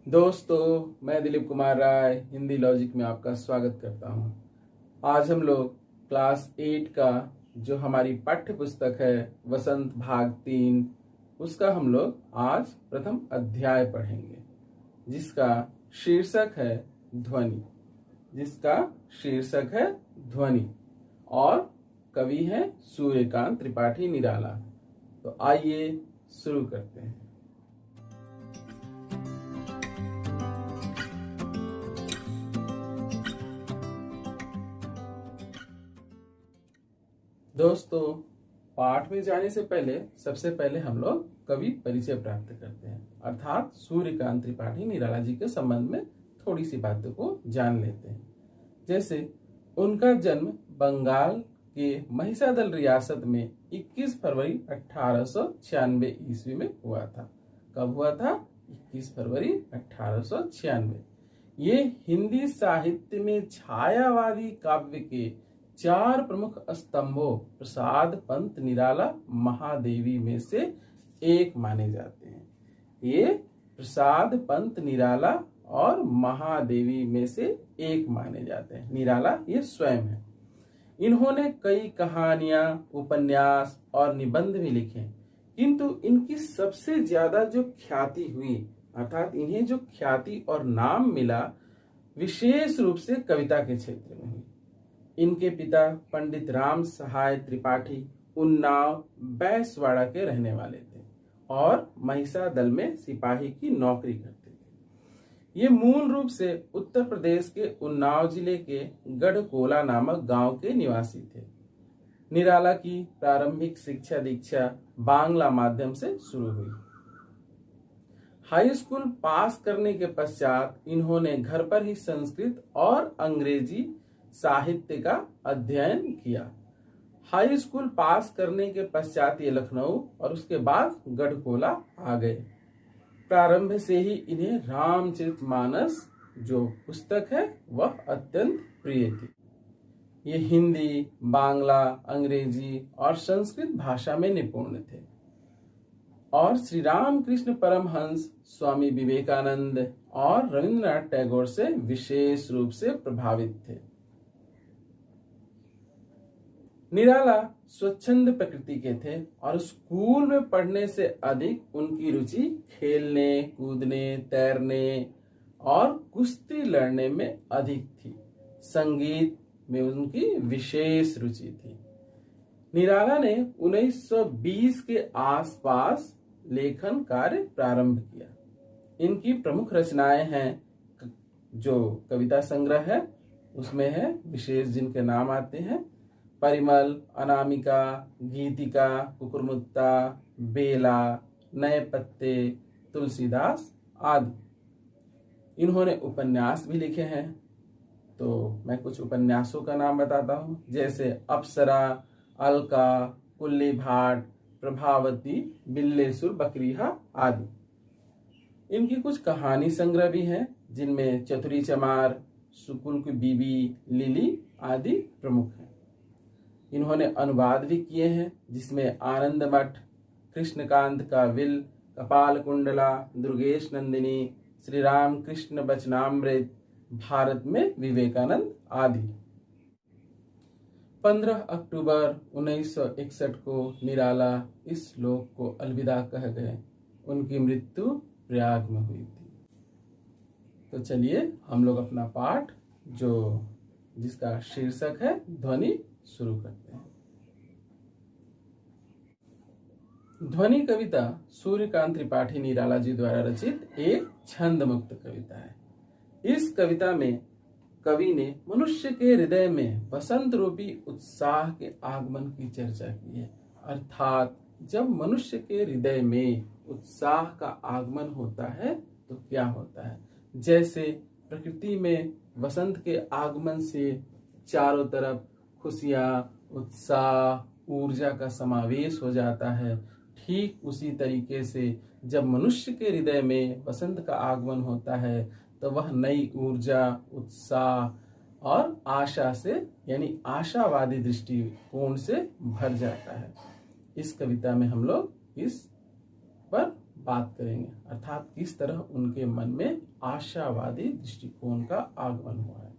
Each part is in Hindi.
दोस्तों, मैं दिलीप कुमार राय हिंदी लॉजिक में आपका स्वागत करता हूं। आज हम लोग क्लास 8 का जो हमारी पाठ्य पुस्तक है वसंत भाग 3 उसका हम लोग आज प्रथम अध्याय पढ़ेंगे, जिसका शीर्षक है ध्वनि और कवि है सूर्यकांत त्रिपाठी निराला। तो आइए शुरू करते हैं। दोस्तों, पाठ में जाने से पहले सबसे पहले हम लोग कवि परिचय प्राप्त करते हैं, अर्थात सूर्यकांत त्रिपाठी निराला जी के संबंध में थोड़ी सी बातों को जान लेते हैं। जैसे उनका जन्म बंगाल के महिसादल रियासत में 21 फरवरी 1896 ईस्वी में हुआ था। कब हुआ था? 21 फरवरी 1896। ये हिंदी साहित्य में छायावादी काव्य के 4 प्रमुख स्तंभों प्रसाद पंत निराला महादेवी में से एक माने जाते हैं। ये प्रसाद पंत निराला और महादेवी में से एक माने जाते हैं। निराला ये स्वयं है। इन्होंने कई कहानियां, उपन्यास और निबंध भी लिखे, किंतु इनकी सबसे ज्यादा जो ख्याति हुई, अर्थात इन्हें जो ख्याति और नाम मिला, विशेष रूप से कविता के क्षेत्र में हुई। इनके पिता पंडित राम सहाय त्रिपाठी उन्नाव बैसवाड़ा के रहने वाले थे और महिसादल में सिपाही की नौकरी करते थे। ये मूल रूप से उत्तर प्रदेश के उन्नाव जिले के गढ़कोला नामक गांव के निवासी थे। निराला की प्रारंभिक शिक्षा दीक्षा बांग्ला माध्यम से शुरू हुई। हाई स्कूल पास करने के पश्चात इन्होंने घर पर ही संस्कृत और अंग्रेजी साहित्य का अध्ययन किया। हाई स्कूल पास करने के पश्चात ये लखनऊ और उसके बाद गढ़कोला आ गए। प्रारंभ से ही इन्हें रामचरितमानस जो पुस्तक है वह अत्यंत प्रिय थी। ये हिंदी, बांग्ला, अंग्रेजी और संस्कृत भाषा में निपुण थे और श्री रामकृष्ण परमहंस, स्वामी विवेकानंद और रविंद्रनाथ टैगोर से विशेष रूप से प्रभावित थे। निराला स्वच्छंद प्रकृति के थे और स्कूल में पढ़ने से अधिक उनकी रुचि खेलने, कूदने, तैरने और कुश्ती लड़ने में अधिक थी। संगीत में उनकी विशेष रुचि थी। निराला ने 1920 के आसपास लेखन कार्य प्रारंभ किया। इनकी प्रमुख रचनाएं हैं जो कविता संग्रह है, उसमें है विशेष जिनके नाम आते हैं परिमल, अनामिका, गीतिका, कुकुरमुत्ता, बेला, नए पत्ते, तुलसीदास आदि। इन्होंने उपन्यास भी लिखे हैं, तो मैं कुछ उपन्यासों का नाम बताता हूँ, जैसे अप्सरा, अलका, कुल्ली भाट, प्रभावती, बिल्लेसुर बकरीहा आदि। इनकी कुछ कहानी संग्रह भी हैं, जिनमें चतुरी चमार, सुकुल की बीबी, लिली आदि प्रमुख हैं। इन्होंने अनुवाद भी किए हैं, जिसमें आनंद मठ, कृष्णकांत का विल, कपाल कुंडला, दुर्गेश नंदिनी, श्री राम कृष्ण बचनामृत, भारत में विवेकानंद आदि। 15 अक्टूबर 1961 को निराला इस लोक को अलविदा कह गए। उनकी मृत्यु प्रयाग में हुई थी। तो चलिए हम लोग अपना पाठ जिसका शीर्षक है ध्वनि शुरू करते हैं। ध्वनि कविता सूर्यकांत त्रिपाठी निराला जी द्वारा रचित एक छंद मुक्त कविता है। इस कविता में कवि ने मनुष्य के हृदय में वसंत रूपी उत्साह के आगमन की चर्चा की है। अर्थात जब मनुष्य के हृदय में उत्साह का आगमन होता है तो क्या होता है। जैसे प्रकृति में वसंत के आगमन से चारों तरफ खुशियां, उत्साह, ऊर्जा का समावेश हो जाता है, ठीक उसी तरीके से जब मनुष्य के हृदय में वसंत का आगमन होता है तो वह नई ऊर्जा, उत्साह और आशा से, यानी आशावादी दृष्टिकोण से भर जाता है। इस कविता में हम लोग इस पर बात करेंगे, अर्थात किस तरह उनके मन में आशावादी दृष्टिकोण का आगमन हुआ है।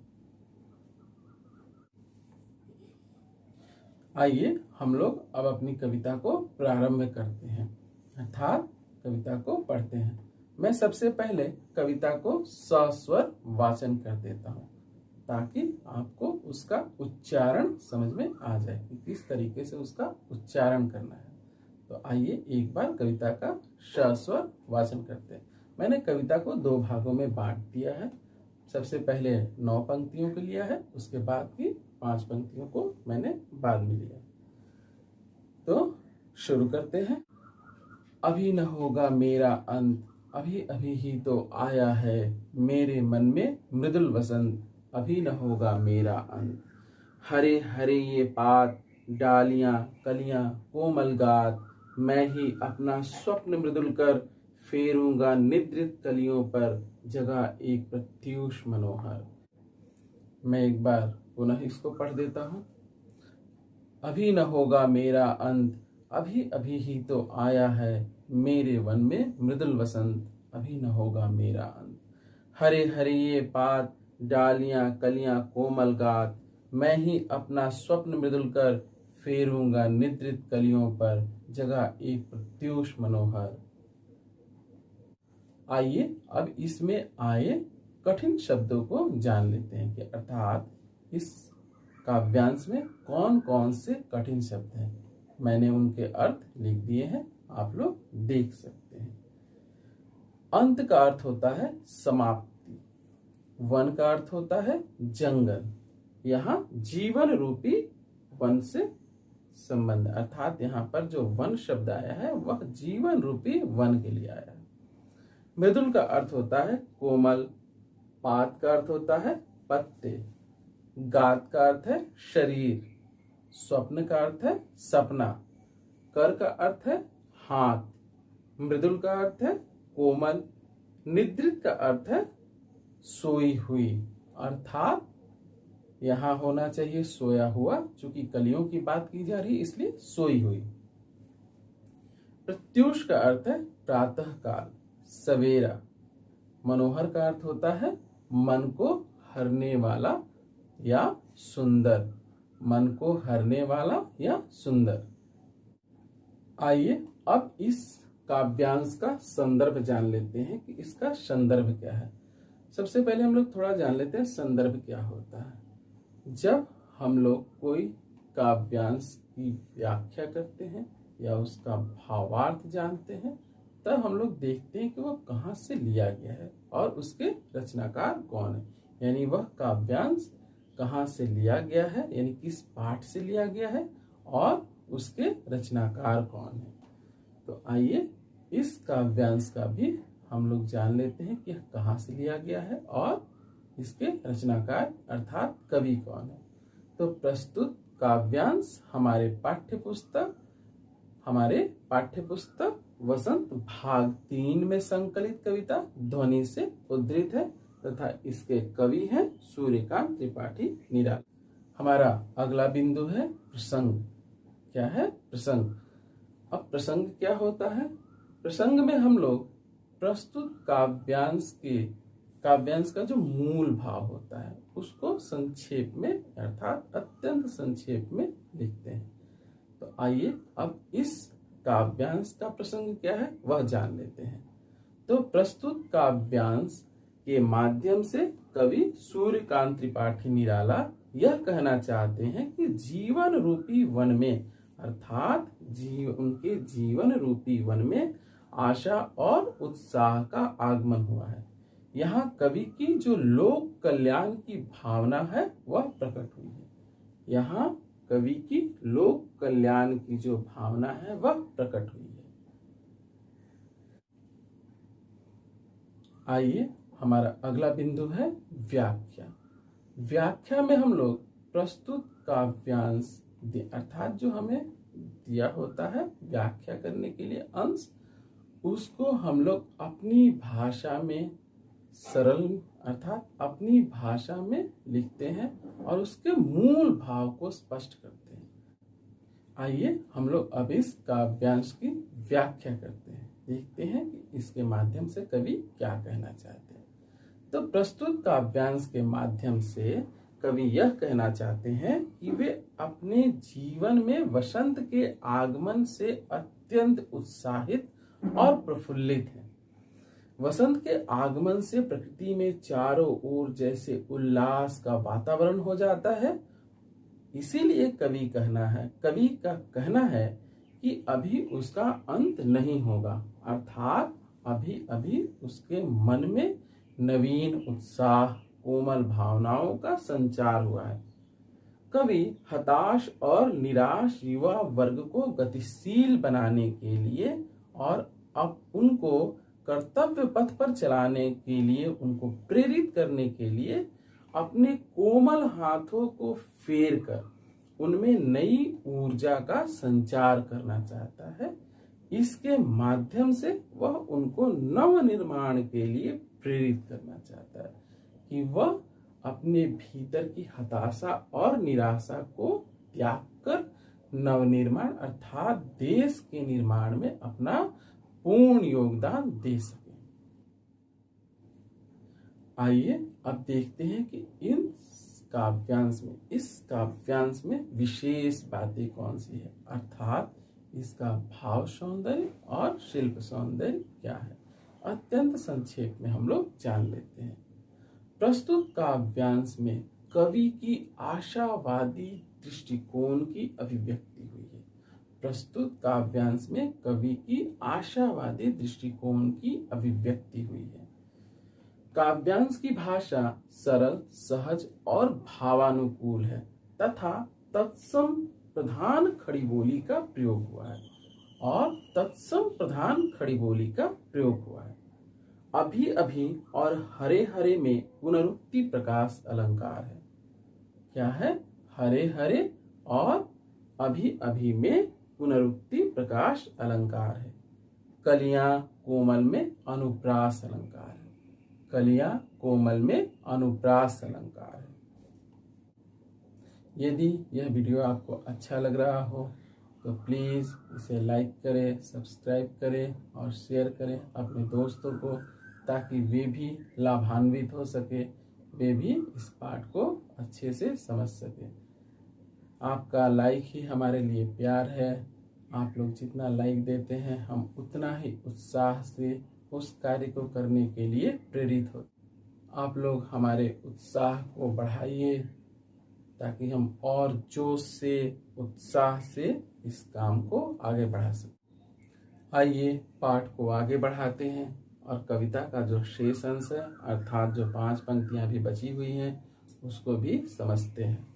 आइए हम लोग अब अपनी कविता को प्रारंभ करते हैं, अर्थात कविता को पढ़ते हैं। मैं सबसे पहले कविता को सस्वर वाचन कर देता हूँ ताकि आपको उसका उच्चारण समझ में आ जाए कि किस तरीके से उसका उच्चारण करना है। तो आइए एक बार कविता का सस्वर वाचन करते हैं। मैंने कविता को 2 भागों में बांट दिया है। सबसे पहले 9 पंक्तियों को लिया है, उसके बाद की 5 पंक्तियों को मैंने बाद में लिया। तो शुरू करते हैं। अभी न होगा मेरा अंत, अभी अभी ही तो आया है मेरे मन में मृदुल वसंत, अभी न होगा मेरा अंत। हरे हरे ये पात, डालियां कलियां कोमल गात, मैं ही अपना स्वप्न मृदुल कर फेरूंगा निद्रित कलियों पर जगह एक प्रत्यूष मनोहर। मैं एक बार पुनः इसको पढ़ देता हूँ। अभी न होगा मेरा अंत, अभी अभी ही तो आया है मेरे वन में मृदुल वसंत, अभी न होगा मेरा अंत। हरे हरे ये पात, डालियां कलियां कोमल गात, मैं ही अपना स्वप्न मृदुल कर फेरूंगा निद्रित कलियों पर जगह एक प्रत्यूष मनोहर। आइए अब इसमें आए कठिन शब्दों को जान लेते हैं कि अर्थात इस काव्यांश में कौन कौन से कठिन शब्द हैं। मैंने उनके अर्थ लिख दिए हैं, आप लोग देख सकते हैं। अंत का अर्थ होता है समाप्ति, वन का अर्थ होता है जंगल। यहाँ जीवन रूपी वन से संबंध, अर्थात यहाँ पर जो वन शब्द आया है वह जीवन रूपी वन के लिए आया है। मृदुल का अर्थ होता है कोमल, पात का अर्थ होता है पत्ते, गात का अर्थ है शरीर, स्वप्न का अर्थ है सपना, कर का अर्थ है हाथ, मृदुल का अर्थ है कोमल, निद्रित का अर्थ है सोई हुई, अर्थात यहां होना चाहिए सोया हुआ, चूंकि कलियों की बात की जा रही इसलिए सोई हुई। प्रत्यूष का अर्थ है प्रातः काल, सवेरा। मनोहर का अर्थ होता है मन को हरने वाला या सुंदर, मन को हरने वाला या सुंदर। आइए अब इस काव्यांश का संदर्भ जान लेते हैं कि इसका संदर्भ क्या है। सबसे पहले हम लोग थोड़ा जान लेते हैं संदर्भ क्या होता है। जब हम लोग कोई काव्यांश की व्याख्या करते हैं या उसका भावार्थ जानते हैं, तब हम लोग देखते हैं कि वह कहाँ से लिया गया है और उसके रचनाकार कौन है, यानी वह काव्यांश कहाँ से लिया गया है, यानी किस पाठ से लिया गया है और उसके रचनाकार कौन है। तो आइए इस काव्यांश का भी हम लोग जान लेते हैं कि कहाँ से लिया गया है और इसके रचनाकार अर्थात कवि कौन है। तो प्रस्तुत काव्यांश हमारे पाठ्यपुस्तक वसंत भाग 3 में संकलित कविता ध्वनि से उद्धृत है तथा इसके कवि हैं सूर्यकांत त्रिपाठी निराला। हमारा अगला बिंदु है प्रसंग। क्या है? प्रसंग। अब प्रसंग क्या होता है? प्रसंग में हम लोग प्रस्तुत काव्यांश का जो मूल भाव होता है उसको संक्षेप में अर्थात अत्यंत संक्षेप में लिखते हैं। तो आइए अब इस काव्यांश का प्रसंग क्या है वह जान लेते हैं। तो प्रस्तुत काव्यांश के माध्यम से कवि सूर्यकांत त्रिपाठी निराला यह कहना चाहते हैं कि जीवन रूपी वन में अर्थात उनके जीवन रूपी वन में आशा और उत्साह का आगमन हुआ है। यहाँ कवि की जो लोक कल्याण की भावना है वह प्रकट हुई है। यहाँ कवि की लोक कल्याण की जो भावना है वह प्रकट हुई है। आइए हमारा अगला बिंदु है व्याख्या। व्याख्या में हम लोग प्रस्तुत काव्यांश अर्थात जो हमें दिया होता है व्याख्या करने के लिए अंश, उसको हम लोग अपनी भाषा में सरल अर्थात अपनी भाषा में लिखते हैं और उसके मूल भाव को स्पष्ट करते हैं। आइए हम लोग अब इस काव्यांश की व्याख्या करते हैं। देखते हैं कि इसके माध्यम से कवि क्या कहना चाहते हैं। तो प्रस्तुत काव्यांश के माध्यम से कवि यह कहना चाहते हैं कि वे अपने जीवन में वसंत के आगमन से अत्यंत उत्साहित और प्रफुल्लित हैं। वसंत के आगमन से प्रकृति में चारों ओर जैसे उल्लास का वातावरण हो जाता है। इसीलिए कवि का कहना है कि अभी उसका अंत नहीं होगा, अर्थात अभी अभी उसके मन में नवीन उत्साह, कोमल भावनाओं का संचार हुआ है। कवि हताश और निराश युवा वर्ग को गतिशील बनाने के लिए और अब उनको कर्तव्य पथ पर चलाने के लिए, उनको प्रेरित करने के लिए अपने कोमल हाथों को फेर कर उनमें नई ऊर्जा का संचार करना चाहता है। इसके माध्यम से वह उनको नव निर्माण के लिए प्रेरित करना चाहता है कि वह अपने भीतर की हताशा और निराशा को त्याग कर नवनिर्माण अर्थात देश के निर्माण में अपना पूर्ण योगदान दे सके। आइए अब देखते हैं कि इस काव्यांश में विशेष बातें कौन सी है, अर्थात इसका भाव सौंदर्य और शिल्प सौंदर्य क्या है। अत्यंत संक्षेप में हम लोग जान लेते हैं। प्रस्तुत काव्यांश में कवि की आशावादी दृष्टिकोण की अभिव्यक्ति हुई है। प्रस्तुत काव्यांश में कवि की आशावादी दृष्टिकोण की अभिव्यक्ति हुई है। काव्यांश की भाषा सरल, सहज और भावानुकूल है तथा तत्सम प्रधान खड़ी बोली का प्रयोग हुआ है। अभी अभी और हरे हरे में पुनरुक्ति प्रकाश अलंकार है। क्या है? हरे हरे और अभी अभी में पुनरुक्ति प्रकाश अलंकार है। कलियां कोमल में अनुप्रास अलंकार है। कलियां कोमल में अनुप्रास अलंकार है। यदि यह वीडियो आपको अच्छा लग रहा हो तो प्लीज़ इसे लाइक करें, सब्सक्राइब करें और शेयर करें अपने दोस्तों को, ताकि वे भी लाभान्वित हो सके, वे भी इस पाठ को अच्छे से समझ सके। आपका लाइक ही हमारे लिए प्यार है। आप लोग जितना लाइक देते हैं हम उतना ही उत्साह से उस कार्य को करने के लिए प्रेरित हो। आप लोग हमारे उत्साह को बढ़ाइए ताकि हम और जोश से, उत्साह से इस काम को आगे बढ़ा सकें। आइए पाठ को आगे बढ़ाते हैं और कविता का जो शेष अंश है अर्थात जो 5 पंक्तियां भी बची हुई हैं उसको भी समझते हैं।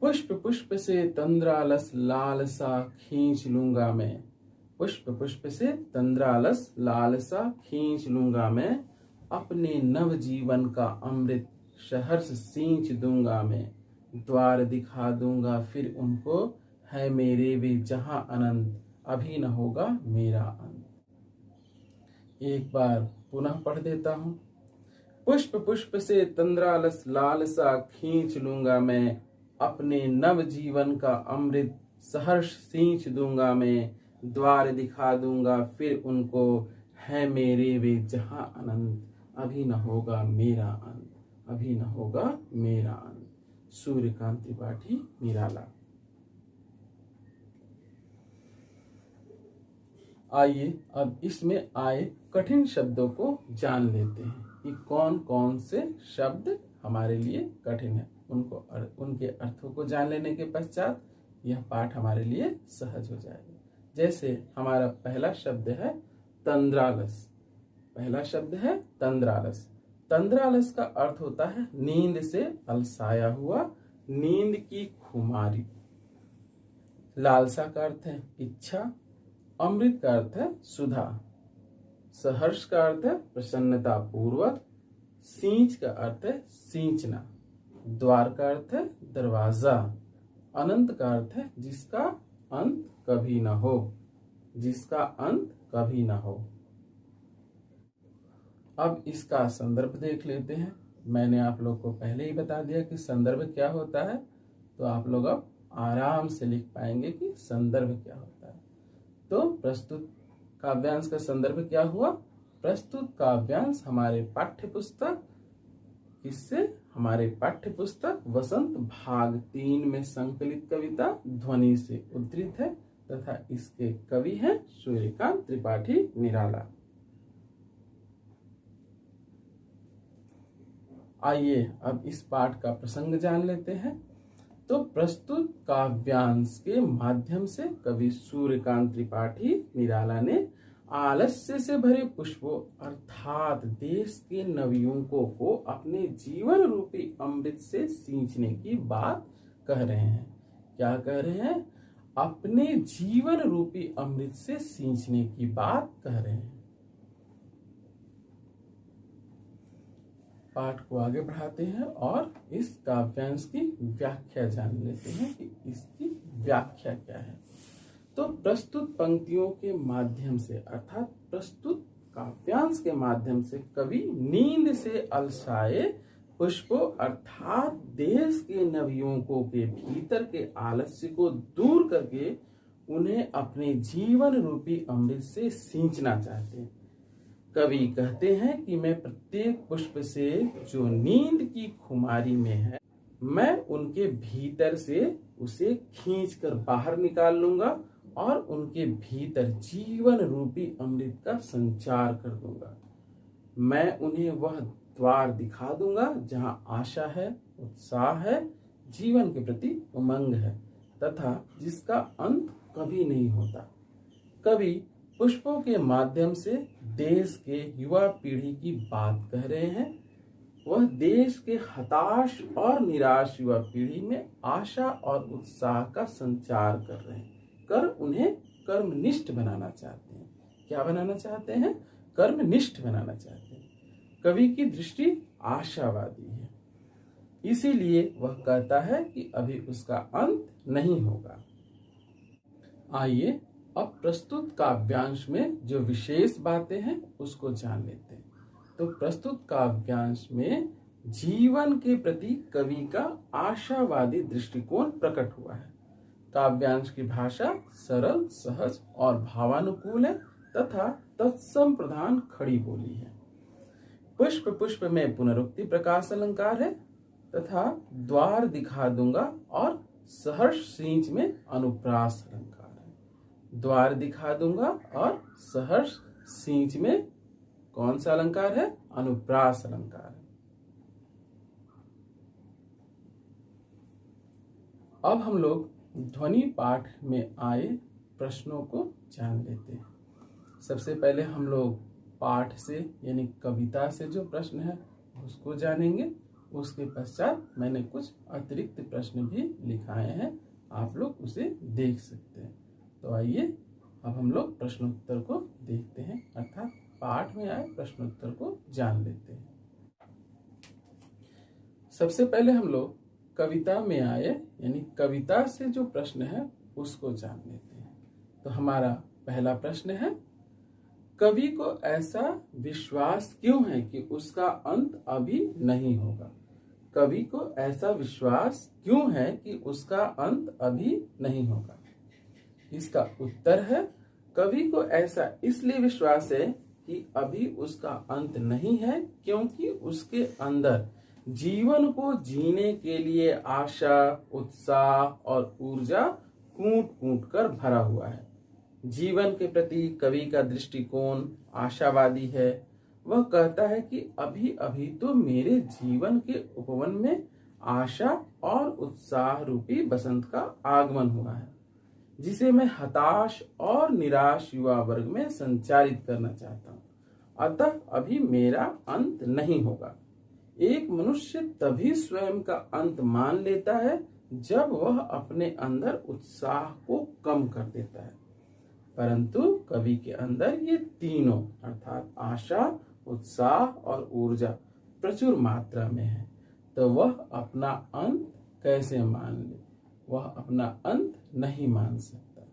पुष्प पुष्प से तंद्रालस लालसा खींच लूंगा मैं। पुष्प पुष्प से तंद्रालस लालसा खींच लूंगा मैं। अपने नव जीवन का अमृत सहर्ष सींच दूंगा मैं। द्वार दिखा दूंगा फिर उनको, है मेरे वे जहां अनंत, अभी न होगा मेरा अंत। एक बार पुनः पढ़ देता हूं। पुष्प पुष्प से तंद्रालस लालसा खींच लूंगा मैं। अपने नव जीवन का अमृत सहर्ष सींच दूंगा मैं। द्वार दिखा दूंगा फिर उनको, है मेरे वे जहां अनंत, अभी न होगा मेरा अंत, अभी न होगा मेरा अंत। सूर्यकांत त्रिपाठी, निराला। आइए अब इसमें आए कठिन शब्दों को जान लेते हैं कि कौन कौन से शब्द हमारे लिए कठिन है। उनके अर्थों को जान लेने के पश्चात यह पाठ हमारे लिए सहज हो जाएगा। जैसे हमारा पहला शब्द है तंद्रालस। पहला शब्द है तंद्रालस। तंद्रालस का अर्थ होता है नींद से अलसाया हुआ, नींद की खुमारी। लालसा का अर्थ है इच्छा। अमृत का अर्थ है सुधा। सहर्ष का अर्थ है प्रसन्नता पूर्वक। सींच का अर्थ है सींचना। द्वार का अर्थ है दरवाजा। अनंत का अर्थ है जिसका अंत कभी न हो, जिसका अंत कभी न हो। अब इसका संदर्भ देख लेते हैं। मैंने आप लोग को पहले ही बता दिया कि संदर्भ क्या होता है, तो आप लोग अब आराम से लिख पाएंगे कि संदर्भ क्या होता है। तो प्रस्तुत काव्यांश का संदर्भ क्या हुआ? प्रस्तुत काव्यांश हमारे पाठ्य पुस्तक किससे? हमारे पाठ्य पुस्तक वसंत भाग 3 में संकलित कविता ध्वनि से उद्धृत है तथा इसके कवि हैं सूर्यकांत त्रिपाठी निराला। आइए अब इस पाठ का प्रसंग जान लेते हैं। तो प्रस्तुत काव्यांश के माध्यम से कवि सूर्यकांत त्रिपाठी निराला ने आलस्य से भरे पुष्पों अर्थात देश के नवयुवकों को अपने जीवन रूपी अमृत से सींचने की बात कह रहे हैं। क्या कह रहे हैं? अपने जीवन रूपी अमृत से सींचने की बात कह रहे हैं। पाठ को आगे बढ़ाते हैं और इस काव्यांश की व्याख्या जान लेते हैं कि इसकी व्याख्या क्या है। तो प्रस्तुत पंक्तियों के माध्यम से अर्थात प्रस्तुत काव्यांश के माध्यम से कवि नींद से अलसाए पुष्पों अर्थात देश के नवयुवकों के भीतर के आलस्य को दूर करके उन्हें अपने जीवन रूपी अमृत से सींचना चाहते हैं। कवि कहते हैं कि मैं प्रत्येक पुष्प से जो नींद की खुमारी में है, मैं उनके भीतर से उसे खींचकर बाहर निकाल लूंगा और उनके भीतर जीवन रूपी अमृत का संचार कर दूंगा। मैं उन्हें वह द्वार दिखा दूंगा जहां आशा है, उत्साह है, जीवन के प्रति उमंग है तथा जिसका अंत कभी नहीं होता। कवि पुष्पों के माध्यम से देश के युवा पीढ़ी की बात कह रहे हैं। वह देश के हताश और निराश युवा पीढ़ी में आशा और उत्साह का संचार कर रहे हैं, कर उन्हें कर्मनिष्ठ बनाना चाहते हैं। क्या बनाना चाहते हैं? कर्मनिष्ठ बनाना चाहते हैं। कवि की दृष्टि आशावादी है, इसीलिए वह कहता है कि अभी उसका अंत नहीं होगा। आइए अब प्रस्तुत काव्यांश में जो विशेष बातें हैं उसको जान लेते हैं। तो प्रस्तुत काव्यांश में जीवन के प्रति कवि का आशावादी दृष्टिकोण प्रकट हुआ है। काव्यांश की भाषा सरल, सहज और भावानुकूल है तथा तत्सम प्रधान खड़ी बोली है। पुष्प पुष्प में पुनरुक्ति प्रकाश अलंकार है तथा द्वार दिखा दूंगा और सहर्ष सींच में अनुप्रास अलंकार। द्वार दिखा दूंगा और सहर्ष सींच में कौन सा अलंकार है? अनुप्रास अलंकार है। अब हम लोग ध्वनि पाठ में आए प्रश्नों को जान लेते हैं। सबसे पहले हम लोग पाठ से यानी कविता से जो प्रश्न है उसको जानेंगे। उसके पश्चात मैंने कुछ अतिरिक्त प्रश्न भी लिखाए हैं, आप लोग उसे देख सकते हैं। तो आइए अब हम लोग प्रश्नोत्तर को देखते हैं अर्थात पाठ में आए प्रश्नोत्तर को जान लेते हैं। सबसे पहले हम लोग कविता में आए यानी कविता से जो प्रश्न है उसको जान लेते हैं। तो हमारा पहला प्रश्न है, कवि को ऐसा विश्वास क्यों है कि उसका अंत अभी नहीं होगा? कवि को ऐसा विश्वास क्यों है कि उसका अंत अभी नहीं होगा? इसका उत्तर है, कवि को ऐसा इसलिए विश्वास है कि अभी उसका अंत नहीं है क्योंकि उसके अंदर जीवन को जीने के लिए आशा, उत्साह और ऊर्जा कूट कूट कर भरा हुआ है। जीवन के प्रति कवि का दृष्टिकोण आशावादी है। वह कहता है कि अभी अभी तो मेरे जीवन के उपवन में आशा और उत्साह रूपी बसंत का आगमन हुआ है, जिसे मैं हताश और निराश युवा वर्ग में संचारित करना चाहता हूँ। अतः अभी मेरा अंत नहीं होगा। एक मनुष्य तभी स्वयं का अंत मान लेता है जब वह अपने अंदर उत्साह को कम कर देता है। परंतु कवि के अंदर ये तीनों अर्थात आशा, उत्साह और ऊर्जा प्रचुर मात्रा में है, तो वह अपना अंत कैसे मान ले? वह अपना अंत नहीं मान सकता।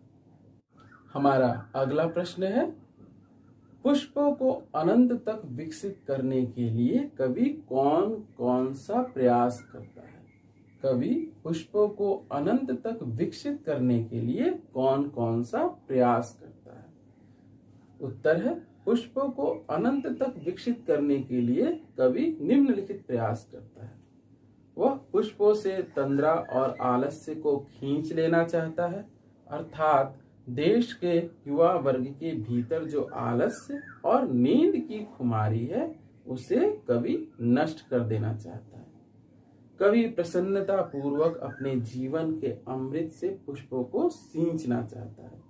हमारा अगला प्रश्न है, पुष्पों को अनंत तक विकसित करने के लिए कवि कौन कौन सा प्रयास करता है? कवि पुष्पों को अनंत तक विकसित करने के लिए कौन कौन सा प्रयास करता है? उत्तर है पुष्पों को अनंत तक विकसित करने के लिए कवि निम्नलिखित प्रयास करता है। वह पुष्पों से तंद्रा और आलस्य को खींच लेना चाहता है, अर्थात देश के युवा वर्ग के भीतर जो आलस्य और नींद की खुमारी है उसे कवि नष्ट कर देना चाहता है। कवि प्रसन्नता पूर्वक अपने जीवन के अमृत से पुष्पों को सींचना चाहता है।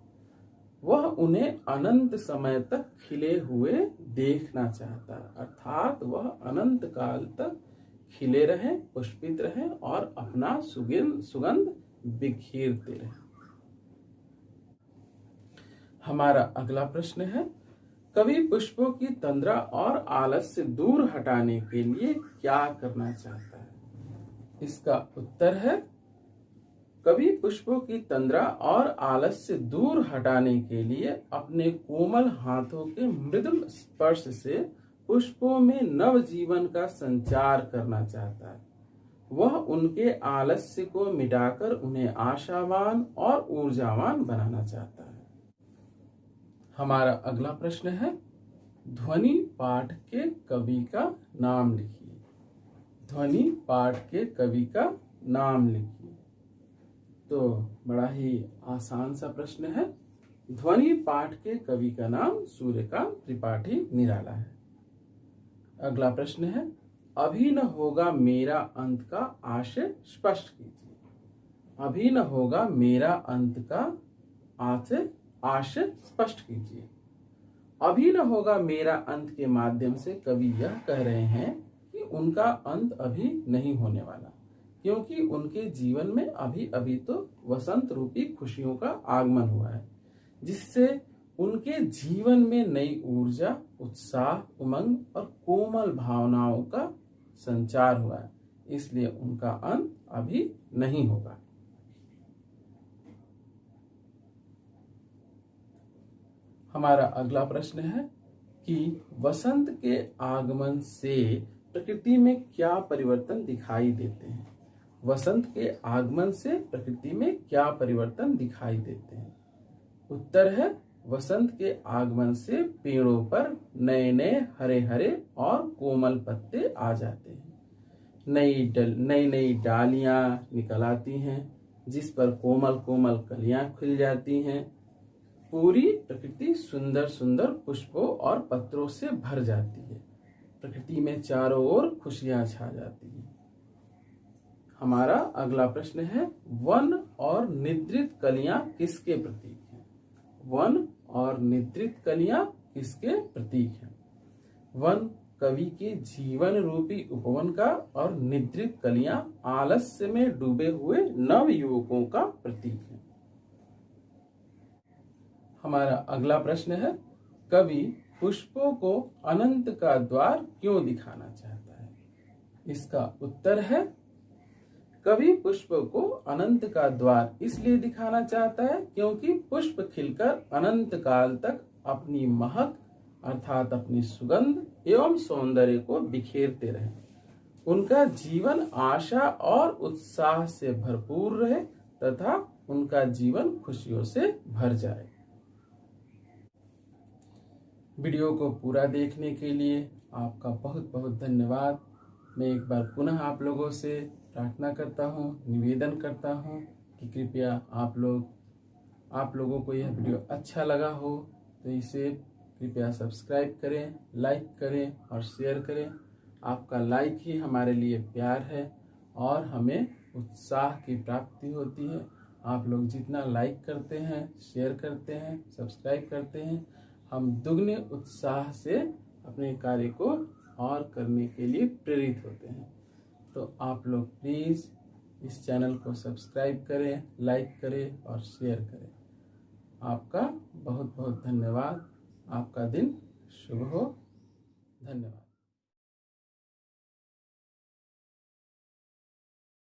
वह उन्हें अनंत समय तक खिले हुए देखना चाहता है, अर्थात वह अनंत काल तक खिले रहें, पुष्पित रहें और अपना सुगंध बिखेरते रहें। हमारा अगला प्रश्न है, कवि पुष्पों की तंद्रा और आलस से दूर हटाने के लिए क्या करना चाहता है? इसका उत्तर है कवि पुष्पों की तंद्रा और आलस से दूर हटाने के लिए अपने कोमल हाथों के मृदुल स्पर्श से पुष्पों में नव जीवन का संचार करना चाहता है। वह उनके आलस्य को मिटाकर उन्हें आशावान और ऊर्जावान बनाना चाहता है। हमारा अगला प्रश्न है, ध्वनि पाठ के कवि का नाम लिखिए। ध्वनि पाठ के कवि का नाम लिखिए। तो बड़ा ही आसान सा प्रश्न है। ध्वनि पाठ के कवि का नाम सूर्यकांत त्रिपाठी निराला है। अगला प्रश्न है, अभी न होगा मेरा अंत का आशय स्पष्ट कीजिए। अभी न होगा मेरा अंत का आशय स्पष्ट कीजिए। अभी न होगा मेरा अंत के माध्यम से कवि यह कह रहे हैं कि उनका अंत अभी नहीं होने वाला, क्योंकि उनके जीवन में अभी अभी तो वसंत रूपी खुशियों का आगमन हुआ है, जिससे उनके जीवन में नई ऊर्जा, उत्साह, उमंग और कोमल भावनाओं का संचार हुआ है, इसलिए उनका अंत अभी नहीं होगा। हमारा अगला प्रश्न है कि वसंत के आगमन से प्रकृति में क्या परिवर्तन दिखाई देते हैं? वसंत के आगमन से प्रकृति में क्या परिवर्तन दिखाई देते हैं? उत्तर है वसंत के आगमन से पेड़ों पर नए नए हरे हरे और कोमल पत्ते आ जाते हैं। नई नई डालियां निकल आती हैं, जिस पर कोमल कोमल कलियां खिल जाती हैं। पूरी प्रकृति सुंदर सुंदर पुष्पों और पत्रों से भर जाती है। प्रकृति में चारों ओर खुशियां छा जाती हैं। हमारा अगला प्रश्न है, वन और निद्रित कलियां किसके प्रतीक हैं? वन और निद्रित कलियां किसके प्रतीक हैं? वन कवि के जीवन रूपी उपवन का और निद्रित कलियां आलस्य में डूबे हुए नव युवकों का प्रतीक है। हमारा अगला प्रश्न है, कवि पुष्पों को अनंत का द्वार क्यों दिखाना चाहता है? इसका उत्तर है कवि पुष्प को अनंत का द्वार इसलिए दिखाना चाहता है क्योंकि पुष्प खिलकर अनंत काल तक अपनी महक अर्थात अपनी सुगंध एवं सौंदर्य को बिखेरते रहे। उनका जीवन आशा और उत्साह से भरपूर रहे तथा उनका जीवन खुशियों से भर जाए। वीडियो को पूरा देखने के लिए आपका बहुत बहुत धन्यवाद। मैं एक बार पुनः आप लोगों से प्रार्थना करता हूँ, निवेदन करता हूँ कि कृपया आप लोगों को यह वीडियो अच्छा लगा हो तो इसे कृपया सब्सक्राइब करें, लाइक करें और शेयर करें। आपका लाइक ही हमारे लिए प्यार है और हमें उत्साह की प्राप्ति होती है। आप लोग जितना लाइक करते हैं, शेयर करते हैं, सब्सक्राइब करते हैं, हम दुगने उत्साह से अपने कार्य को और करने के लिए प्रेरित होते हैं। तो आप लोग प्लीज़ इस चैनल को सब्सक्राइब करें, लाइक करें और शेयर करें। आपका बहुत बहुत धन्यवाद। आपका दिन शुभ हो। धन्यवाद।